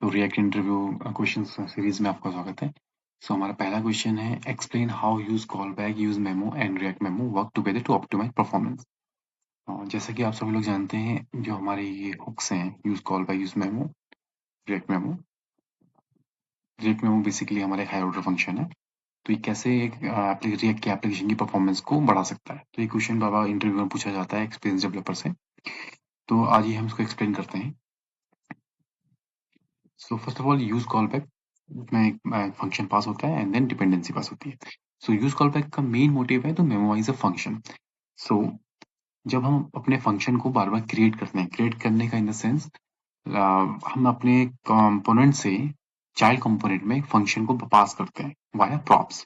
तो react interview question series में आपका स्वागत है। सो हमारा पहला क्वेश्चन है, explain how use callback, use memo and React memo work together to optimize performance. जैसा कि आप सभी लोग जानते हैं, जो हमारे ये हुक्स हैं, use callback, use memo, react memo. React memo basically हमारा एक हाई ऑर्डर फंक्शन है। तो ये कैसे एक रिएक्ट की एप्लीकेशन की परफॉर्मेंस को बढ़ा सकता है। तो ये क्वेश्चन बाबा इंटरव्यू में पूछा जाता है एक्सपीरियंस डेवलपर से। तो आज ये हम इसको एक्सप्लेन करते हैं। So first of all, use call back में एक फंक्शन पास होता है एंड देन डिपेंडेंसी पास होती है। सो यूज कॉल बैक का मेन मोटिव है तो मेमोराइज अ फंक्शन। सो जब हम अपने फंक्शन को बार बार क्रिएट करते हैं, क्रिएट करने का इन द सेंस हम अपने कंपोनेंट से चाइल्ड कंपोनेंट में फंक्शन को पास करते हैं वाया प्रॉप्स।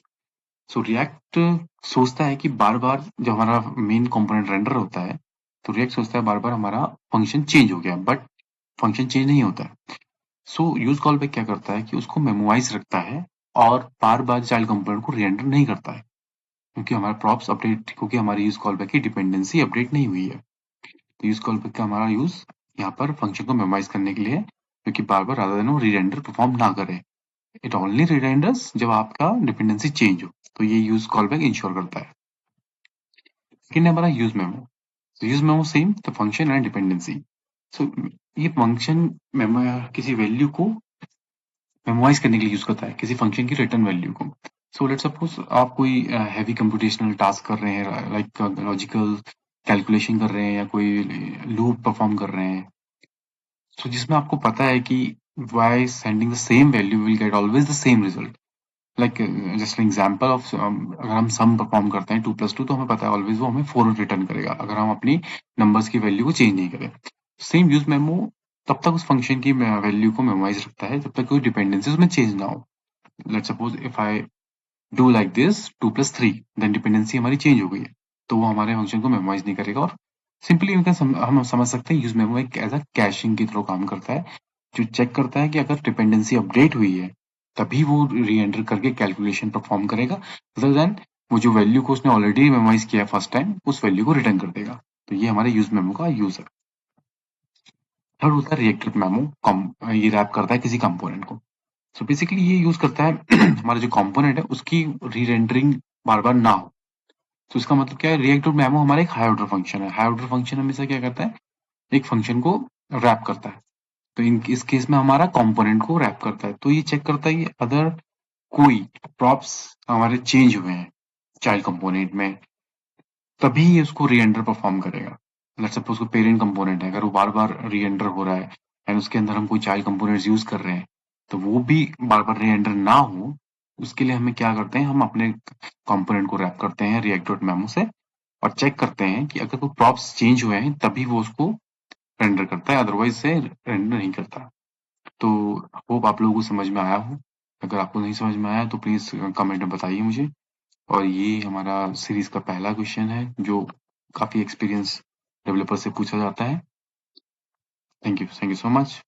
सो रिएक्ट सोचता है कि बार बार जब हमारा मेन कंपोनेंट रेंडर होता है, तो रिएक्ट सोचता है बार बार हमारा फंक्शन चेंज हो गया, बट फंक्शन चेंज नहीं होता है। सो यूज कॉल बैक क्या करता है कि उसको मेमोराइज रखता है और बार बार चाइल्ड कंपोनेंट को रीएंडर नहीं करता है, क्योंकि हमारा प्रॉप्स अपडेट, क्योंकि हमारी यूज कॉल बैक की डिपेंडेंसी अपडेट नहीं हुई है। तो यूज कॉल बैक का हमारा यूज यहाँ पर फंक्शन को मेमोराइज करने के लिए है, क्योंकि बार बार रादर देन वो रीरेंडर परफॉर्म ना करे। इट ओनली रीरेंडर्स जब आपका डिपेंडेंसी चेंज हो। तो ये यूज कॉल बैक इंश्योर करता है। सेकेंड है हमारा use memo. Use memo same तो फंक्शन एंड डिपेंडेंसी। सो ये फंक्शन किसी वैल्यू को मेमोराइज करने के लिए यूज करता है, किसी फंक्शन की रिटर्न वैल्यू को। सो लेट सपोज आप कोई हैवी कंप्यूटेशनल टास्क कर रहे हैं, लाइक लॉजिकल कैलकुलेशन कर रहे हैं या कोई लूप परफॉर्म कर रहे हैं, सो जिसमें आपको पता है कि why sending the same value will get always the same result. Like just example of, अगर हम सम परफॉर्म करते हैं 2+2, तो हमें पता है ऑलवेज वो हमें 4 रिटर्न करेगा अगर हम अपनी नंबर्स की वैल्यू को चेंज नहीं करें। सेम यूज मेमो तब तक उस फंक्शन की वैल्यू को मेमोराइज रखता है जब तक कोई डिपेंडेंसी उसमें चेंज ना हो। Let's suppose if I do like this 2+3, then dependency हमारी चेंज हो गई है, तो वो हमारे फंक्शन को मेमोराइज नहीं करेगा। और सिंपली हम समझ सकते हैं यूज मेमो एक एज अ कैशिंग की तरह काम करता है, जो चेक करता है कि अगर डिपेंडेंसी अपडेट हुई है तभी वो री एंटर करके कैलकुलेशन परफॉर्म करेगा, अदर देन वो जो वैल्यू को उसने ऑलरेडी मेमोराइज किया फर्स्ट टाइम, उस वैल्यू को रिटर्न कर देगा। तो ये हमारे यूज मेमो का यूज है। थर्ड होता है रिएक्टेड मेमो। ये रैप करता है किसी कंपोनेंट को। सो बेसिकली ये यूज करता है हमारा जो कंपोनेंट है उसकी री रेंडरिंग बार बार ना हो। तो इसका मतलब क्या है, रिएक्टिव मेमो हमारा एक हाई ऑर्डर फंक्शन है। हाई ऑर्डर फंक्शन हमेशा क्या करता है, एक फंक्शन को रैप करता है। तो इस केस में हमारा कंपोनेंट को रैप करता है। तो ये चेक करता है कि अगर कोई प्रॉप्स हमारे चेंज हुए हैं चाइल्ड कंपोनेंट में, तभी ये उसको री एंटर परफॉर्म करेगा। लेट्स सपोज को पेरेंट कंपोनेंट है, अगर वो बार बार री एंटर हो रहा है एंड उसके अंदर हम कोई चाइल्ड कंपोनेंट्स यूज कर रहे हैं, तो वो भी बार बार री एंटर ना हो, उसके लिए हमें क्या करते हैं, हम अपने कंपोनेंट को रैप करते हैं रिएक्ट डॉट मेमो से, और चेक करते हैं कि अगर कोई प्रॉप्स चेंज हुए हैं तभी वो उसको रेंडर करता है, अदरवाइज से रेंडर नहीं करता। तो होप आप लोगों को समझ में आया हो। अगर आपको नहीं समझ में आया तो प्लीज कमेंट में बताइए मुझे। और ये हमारा सीरीज का पहला क्वेश्चन है जो काफी एक्सपीरियंस डेवलपर से पूछा जाता है। Thank you so much.